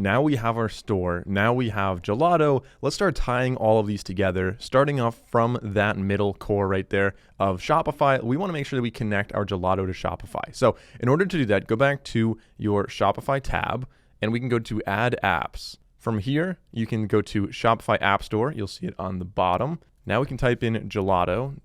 Now we have our store. Now we have Gelato. Let's start tying all of these together, starting off from that middle core right there of Shopify. We want to make sure that we connect our Gelato to Shopify. So in order to do that, go back to your Shopify tab and we can go to Add Apps. From here, you can go to Shopify App Store. You'll see it on the bottom. Now we can type in Gelato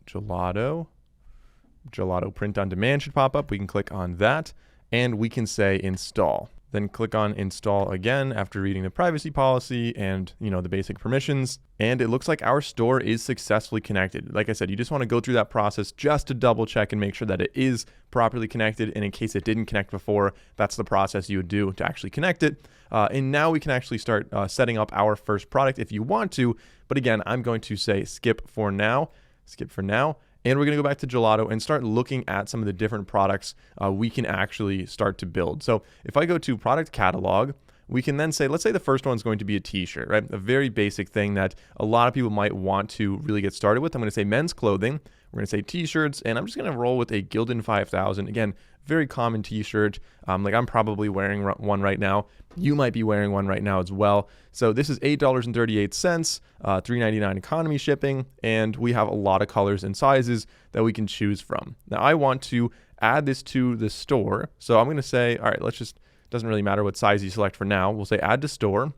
print on demand should pop up. We can click on that and we can say install. Then click on install again after reading the privacy policy and the basic permissions. And it looks like our store is successfully connected. Like I said, you just want to go through that process just to double check and make sure that it is properly connected. And in case it didn't connect before, that's the process you would do to actually connect it. And now we can actually start setting up our first product if you want to. But again, I'm going to say skip for now. And we're going to go back to Gelato and start looking at some of the different products we can actually start to build. So if I go to product catalog, we can then say, let's say the first one's going to be a t-shirt, right? A very basic thing that a lot of people might want to really get started with. I'm going to say men's clothing. We're going to say t-shirts, and I'm just going to roll with a Gildan 5000. Again, very common t-shirt. Like I'm probably wearing one right now. You might be wearing one right now as well. So this is $8.38, $3.99 economy shipping, and we have a lot of colors and sizes that we can choose from. Now I want to add this to the store. So I'm going to say, all right, doesn't really matter what size you select for now. We'll say add to store,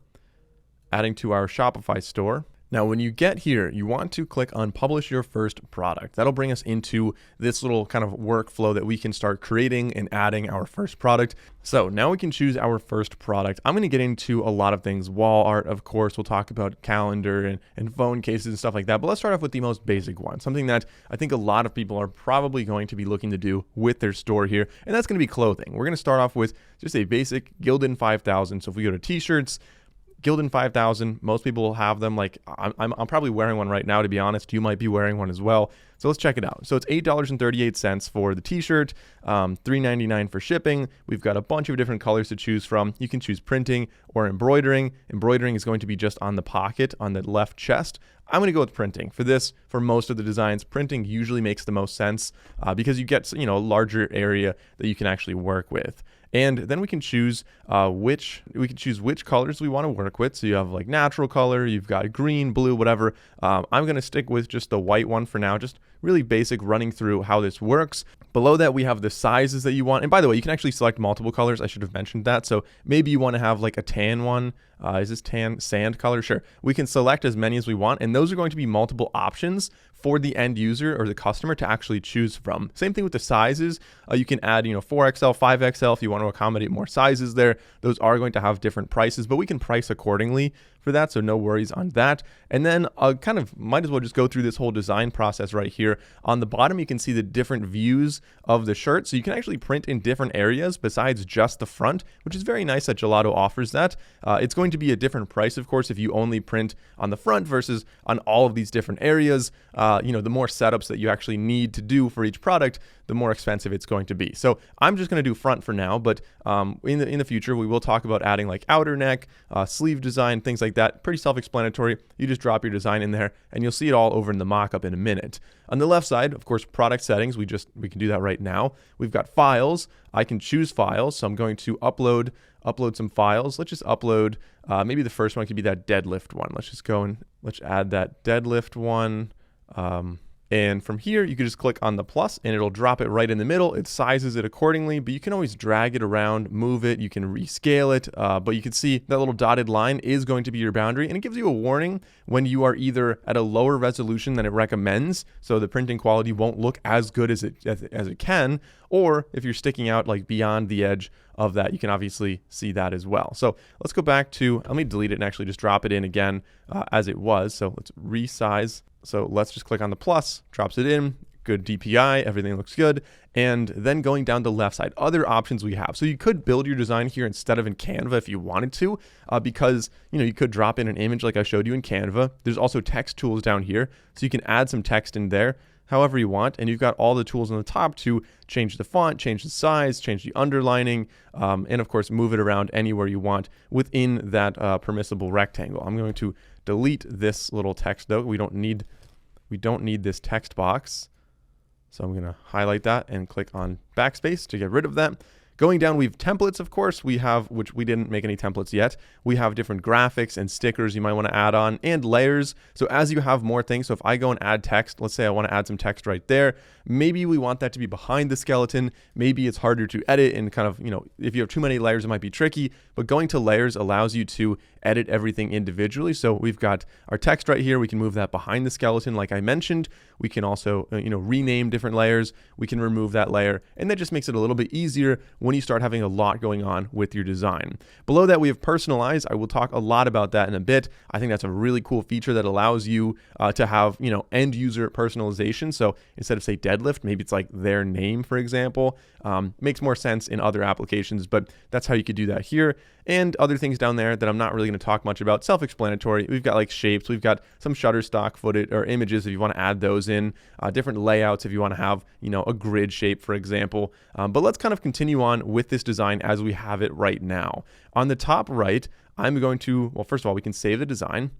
adding to our Shopify store. Now, when you get here, you want to click on publish your first product. That'll bring us into this little kind of workflow that we can start creating and adding our first product. So now we can choose our first product. I'm going to get into a lot of things. Wall art, of course, we'll talk about calendar and phone cases and stuff like that. But let's start off with the most basic one, something that I think a lot of people are probably going to be looking to do with their store here. And that's going to be clothing. We're going to start off with just a basic Gildan 5000. So if we go to t-shirts, Gildan 5000, most people will have them. Like I'm probably wearing one right now, to be honest. You might be wearing one as well. So let's check it out. So it's $8.38 for the t-shirt, $3.99 for shipping. We've got a bunch of different colors to choose from. You can choose printing or embroidering. Embroidering is going to be just on the pocket on the left chest. I'm going to go with printing. For this, for most of the designs, printing usually makes the most sense because you get a larger area that you can actually work with. And then we can choose which colors we want to work with. So you have like natural color, you've got green, blue, whatever. I'm going to stick with just the white one for now, just really basic, running through how this works. Below that, we have the sizes that you want. And by the way, you can actually select multiple colors. I should have mentioned that. So maybe you want to have like a tan one. Is this tan sand color? Sure. We can select as many as we want. And those are going to be multiple options for the end user or the customer to actually choose from. Same thing with the sizes. You can add, 4XL, 5XL if you want to accommodate more sizes there. Those are going to have different prices, but we can price accordingly for that, so no worries on that. And then kind of might as well just go through this whole design process right here. On the bottom, you can see the different views of the shirt, so you can actually print in different areas besides just the front, which is very nice that Gelato offers that. It's going to be a different price, of course, if you only print on the front versus on all of these different areas. The more setups that you actually need to do for each product, the more expensive it's going to be. So I'm just going to do front for now, but in the future, we will talk about adding like outer neck, sleeve design, things like that. Pretty self-explanatory. You just drop your design in there and you'll see it all over in the mockup in a minute. On the left side, of course, product settings, we can do that right now. We've got files. I can choose files. So I'm going to upload some files. Let's just upload, maybe the first one could be that deadlift one. Let's just go and let's add that deadlift one. And from here, you can just click on the plus and it'll drop it right in the middle. It sizes it accordingly, but you can always drag it around, move it, you can rescale it. But you can see that little dotted line is going to be your boundary, and it gives you a warning when you are either at a lower resolution than it recommends, so the printing quality won't look as good as it can, or if you're sticking out like beyond the edge of that, you can obviously see that as well. So let's go back to, let me delete it and actually just drop it in again as it was. So let's resize. So let's just click on the plus, drops it in, good DPI, everything looks good. And then going down the left side, other options we have. So you could build your design here instead of in Canva if you wanted to, because you could drop in an image like I showed you in Canva. There's also text tools down here, so you can add some text in there however you want, and you've got all the tools on the top to change the font, change the size, change the underlining, and of course move it around anywhere you want within that permissible rectangle. I'm going to delete this little text though. We don't need this text box. So I'm going to highlight that and click on backspace to get rid of that. Going down, we have templates, of course. We have, which we didn't make any templates yet. We have different graphics and stickers you might want to add on, and layers. So as you have more things, so if I go and add text, let's say I want to add some text right there. Maybe we want that to be behind the skeleton. Maybe it's harder to edit and kind of, if you have too many layers, it might be tricky. But going to layers allows you to edit everything individually. So we've got our text right here. We can move that behind the skeleton, like I mentioned. We can also, rename different layers. We can remove that layer, and that just makes it a little bit easier when you start having a lot going on with your design. Below that, we have personalize. I will talk a lot about that in a bit. I think that's a really cool feature that allows you to have, end user personalization. So instead of say deadlift, maybe it's like their name, for example. Makes more sense in other applications, but that's how you could do that here. And other things down there that I'm not really going to talk much about, self-explanatory. We've got like shapes, we've got some Shutterstock footage or images if you want to add those in, different layouts if you want to have, a grid shape, for example. But let's kind of continue on with this design as we have it right now. On the top right, I'm going to, well, first of all, we can save the design.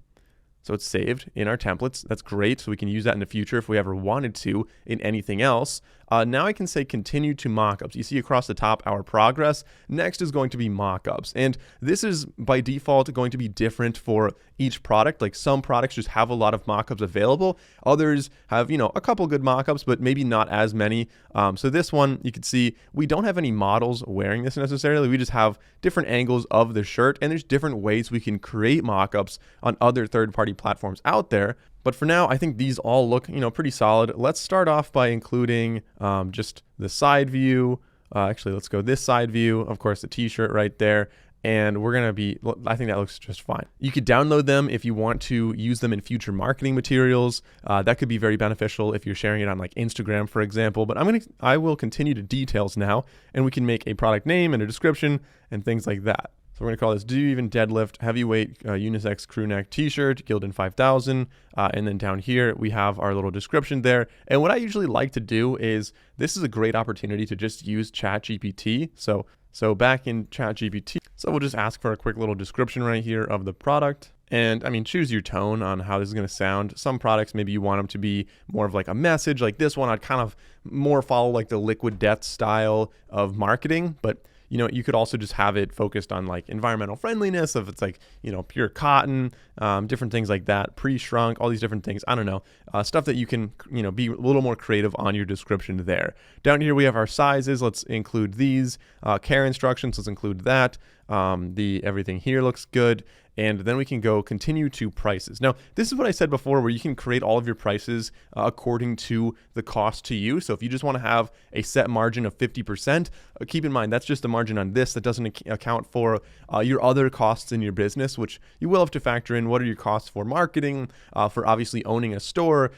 So it's saved in our templates. That's great. So we can use that in the future if we ever wanted to in anything else. Now I can say continue to mockups. You see across the top our progress. Next is going to be mockups. And this is by default going to be different for each product. Like some products just have a lot of mockups available. Others have, a couple good mockups, but maybe not as many. So this one, you can see we don't have any models wearing this necessarily. We just have different angles of the shirt, and there's different ways we can create mockups on other third-party platforms out there. But for now, I think these all look, pretty solid. Let's start off by including just the side view. Actually, let's go this side view. Of course, the t-shirt right there. And we're going to be, I think that looks just fine. You could download them if you want to use them in future marketing materials. That could be very beneficial if you're sharing it on like Instagram, for example. But I will continue to details now, and we can make a product name and a description and things like that. So we're going to call this Do You Even Deadlift Heavyweight Unisex Crew Neck T-shirt, Gildan 5000. And then down here, we have our little description there. And what I usually like to do is, this is a great opportunity to just use ChatGPT. So back in ChatGPT, so we'll just ask for a quick little description right here of the product. And choose your tone on how this is going to sound. Some products, maybe you want them to be more of like a message. Like this one, I'd kind of more follow like the Liquid Death style of marketing. But you could also just have it focused on like environmental friendliness, if it's like, pure cotton, different things like that, pre-shrunk, all these different things. I don't know, stuff that you can, be a little more creative on your description there. Down here, we have our sizes. Let's include these. Care instructions, let's include that. Everything here looks good. And then we can go continue to prices. Now, this is what I said before, where you can create all of your prices according to the cost to you. So if you just want to have a set margin of 50%, keep in mind, that's just the margin on this. That doesn't account for your other costs in your business, which you will have to factor in. What are your costs for marketing, for obviously owning a store,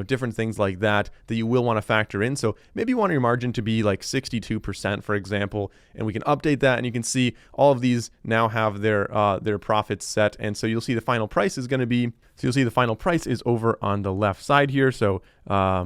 different things like that you will want to factor in. So maybe you want your margin to be like 62%, for example, and we can update that. And you can see all of these now have their profits set, and so you'll see the final price is going to be, so you'll see the final price is over on the left side here. So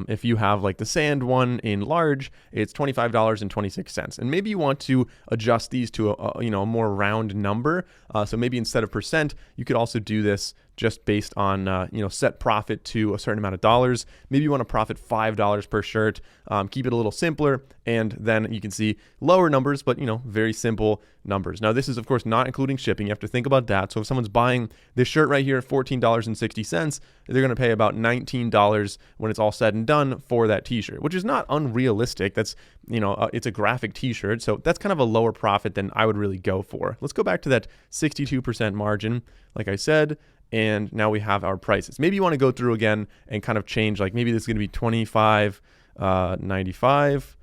if you have like the sand one in large, it's $25.26, and maybe you want to adjust these to a more round number. So maybe instead of percent, you could also do this just based on set profit to a certain amount of dollars. Maybe you want to profit $5 per shirt. Keep it a little simpler, and then you can see lower numbers, but very simple numbers. Now this is of course not including shipping. You have to think about that. So if someone's buying this shirt right here at $14.60, they're going to pay about $19 when it's all said and done for that t-shirt, which is not unrealistic. That's it's a graphic t-shirt, so that's kind of a lower profit than I would really go for. Let's go back to that 62% margin, like I said. And now we have our prices. Maybe you want to go through again and kind of change, like maybe this is going to be $25.95,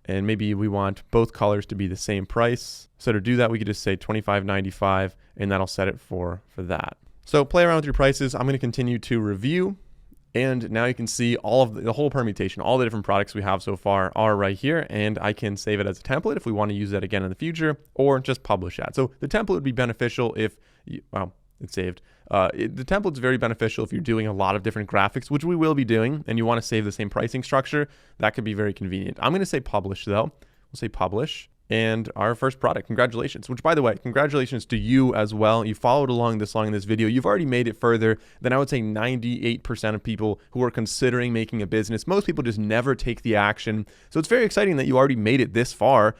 and maybe we want both colors to be the same price. So to do that, we could just say $25.95, and that'll set it for that. So play around with your prices. I'm going to continue to review. And now you can see all of the whole permutation, all the different products we have so far are right here. And I can save it as a template if we want to use that again in the future, or just publish that. So the template would be beneficial if it's saved. The template's very beneficial if you're doing a lot of different graphics, which we will be doing, and you want to save the same pricing structure. That could be very convenient. I'm going to say publish though. We'll say publish. And our first product, congratulations, which by the way, congratulations to you as well. You followed along this long in this video. You've already made it further than I would say 98% of people who are considering making a business. Most people just never take the action. So it's very exciting that you already made it this far.